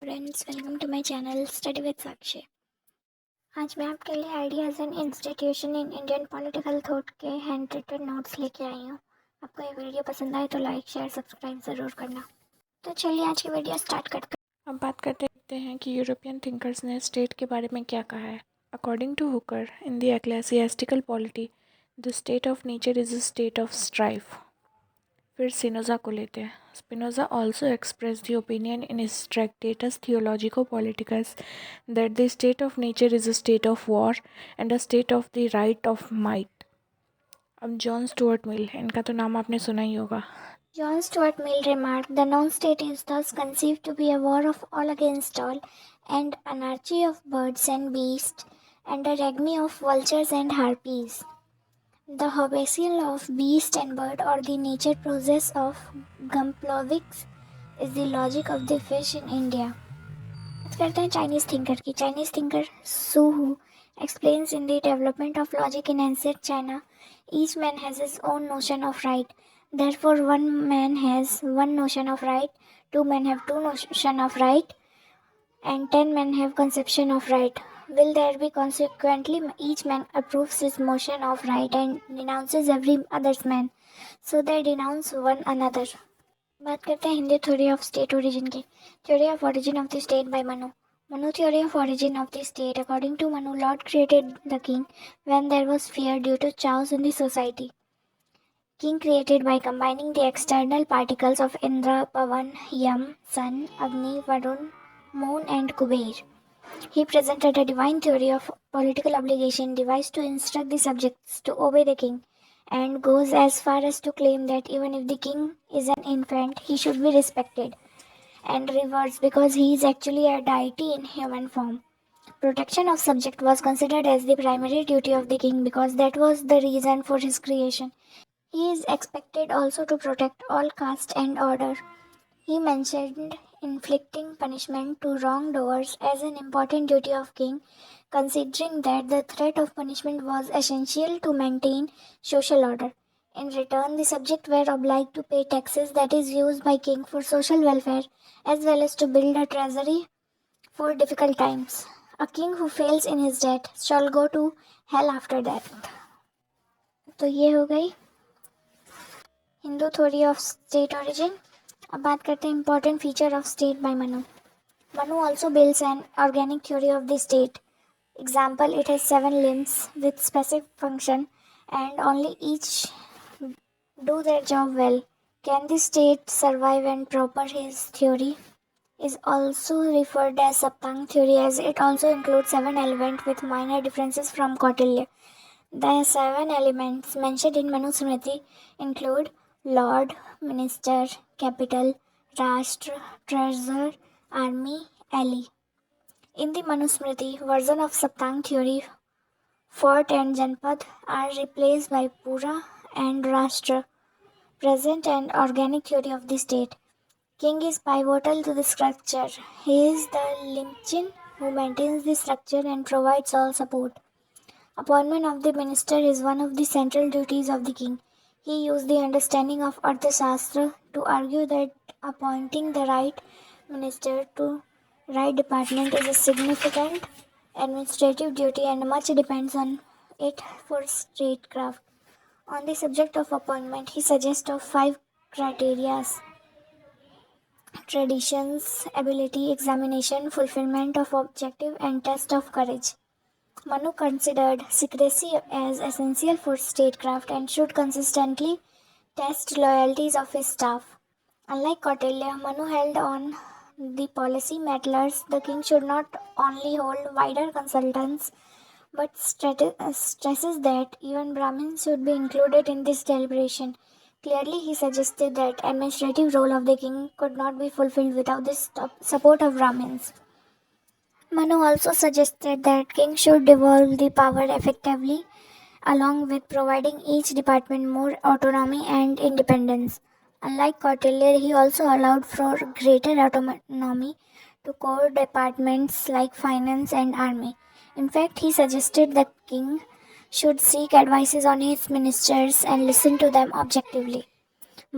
Friends, welcome to my channel study with Sakshi. आज मैं आपके लिए ideas and institution in Indian political thought के हैंड रिटन नोट्स लेके आई हूँ। आपको ये वीडियो पसंद आए तो लाइक शेयर सब्सक्राइब ज़रूर करना। तो चलिए आज की वीडियो स्टार्ट करते अब बात करते हैं कि यूरोपियन थिंकर्स ने स्टेट के बारे में क्या कहा है। According to Hooker, in the ecclesiastical polity the state of nature is a state of strife. फिर स्पिनोजा को लेते हैं। Spinoza also express the opinion in his Tractatus Theologico Politicus that the state of nature is a state of war and a state of the right of might. अब John Stuart Mill, इनका तो नाम आपने सुना ही होगा। John Stuart Mill remarked, "The non-state is thus conceived to be a war of all against all, and anarchy of birds and beasts, and a regime of vultures and harpies. The Hobbesian of beast and bird, or the nature process of Gumplovics, is the logic of the fish in India." बात करते हैं Chinese thinker की। Chinese thinker सू हु explains in the development of logic in ancient China, each man has his own notion of right. Therefore, one man has one notion of right, two men have two notion of right, and 10 men have conception of right. Will there be consequently each man approves his motion of right and denounces every other's man, so they denounce one another. बात करते हैं Hindu theory of state origin की। Theory of origin of the state by Manu. Manu theory of origin of the state. According to Manu, Lord created the king when there was fear due to chaos in the society. King created by combining the external particles of Indra, Pavan, Yam, Sun, Agni, Varun, Moon and Kuber. He presented a divine theory of political obligation devised to instruct the subjects to obey the king, and goes as far as to claim that even if the king is an infant, he should be respected and revered because he is actually a deity in human form. Protection of subject was considered as the primary duty of the king because that was the reason for his creation. He is expected also to protect all caste and order. He mentioned inflicting punishment to wrongdoers as an important duty of king, considering that the threat of punishment was essential to maintain social order. In return, the subjects were obliged to pay taxes that is used by king for social welfare as well as to build a treasury for difficult times. A king who fails in his debt shall go to hell after death. तो ये हो गई Hindu theory of state origin. अब बात करते हैं important feature of state by Manu. Manu also builds an organic theory of the state. Example, it has 7 limbs with specific function and only each do their job well. Can the state survive and proper? His theory is also referred as Saptang theory as it also includes 7 elements with minor differences from Kautilya. The 7 elements mentioned in Manu Smriti include Lord, Minister, Capital, Rashtra, Treasurer, Army, Ally. In the Manusmriti version of Saptang theory, Fort and Janpad are replaced by Pura and Rashtra, present and organic theory of the state. King is pivotal to the structure. He is the linchpin who maintains the structure and provides all support. Appointment of the minister is one of the central duties of the king. He used the understanding of Arthashastra to argue that appointing the right minister to right department is a significant administrative duty and much depends on it for statecraft. On the subject of appointment, he suggests of 5 criteria: traditions, ability, examination, fulfillment of objective, and test of courage. Manu considered secrecy as essential for statecraft and should consistently test loyalties of his staff. Unlike Kautilya, Manu held on the policy matters. The king should not only hold wider consultants but stresses that even Brahmins should be included in this deliberation. Clearly, he suggested that administrative role of the king could not be fulfilled without the support of Brahmins. Manu also suggested that king should devolve the power effectively, along with providing each department more autonomy and independence. Unlike Kautilya, he also allowed for greater autonomy to core departments like finance and army. In fact, he suggested that king should seek advices on his ministers and listen to them objectively.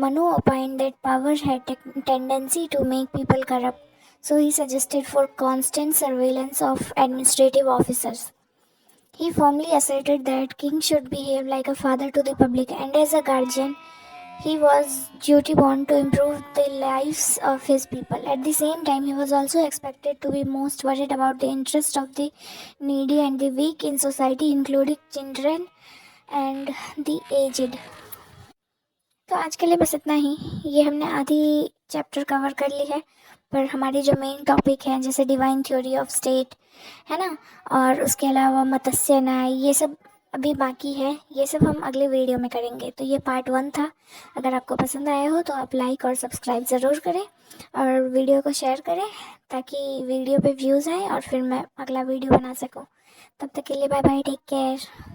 Manu opined that power had tendency to make people corrupt, So he suggested for constant surveillance of administrative officers. He firmly asserted that king should behave like a father to the public, and as a guardian, he was duty bound to improve the lives of his people. At the same time, he was also expected to be most worried about the interests of the needy and the weak in society, including children and the aged. तो आज के लिए बस इतना ही। ये हमने आधी chapter cover कर ली है, पर हमारी जो मेन टॉपिक है जैसे डिवाइन थ्योरी ऑफ स्टेट है ना, और उसके अलावा मत्स्य न्याय, ये सब अभी बाकी है। ये सब हम अगले वीडियो में करेंगे। तो ये पार्ट 1 था। अगर आपको पसंद आया हो तो आप लाइक और सब्सक्राइब ज़रूर करें और वीडियो को शेयर करें, ताकि वीडियो पे व्यूज़ आए और फिर मैं अगला वीडियो बना सकूँ। तब तक के लिए बाय बाय, टेक केयर।